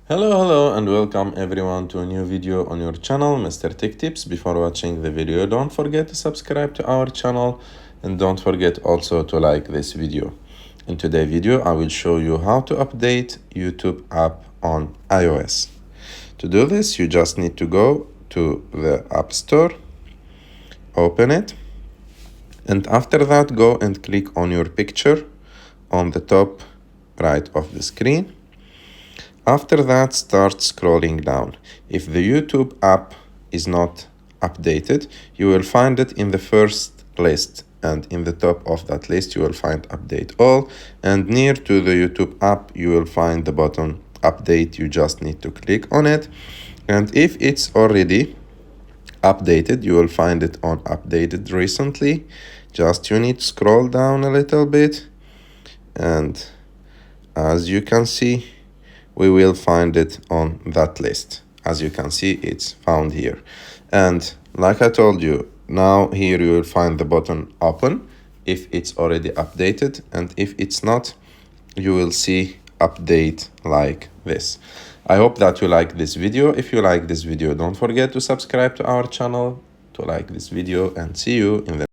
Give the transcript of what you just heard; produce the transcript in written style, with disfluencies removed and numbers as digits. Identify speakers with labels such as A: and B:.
A: Hello and welcome everyone to a new video on your channel, Mr. Tech Tips. Before watching the video, don't forget to subscribe to our channel and don't forget also to like this video. In today's video, I will show you how to update YouTube app on iOS. To do this, you just need to go to the App Store, open it, and after that, go and click on your picture on the top right of the screen. After that, start scrolling down. If the YouTube app is not updated, you will find it in the first list, and in the top of that list you will find update all, and near to the YouTube app you will find the button update. You just need to click on it, and if it's already updated, you will find it on updated recently. Just you need to scroll down a little bit, and as you can see, we will find it on that list. As you can see, it's found here. And like I told you, now here you will find the button open if it's already updated, and if it's not, you will see update like this. I hope that you like this video. If you like this video, don't forget to subscribe to our channel, to like this video, and see you in the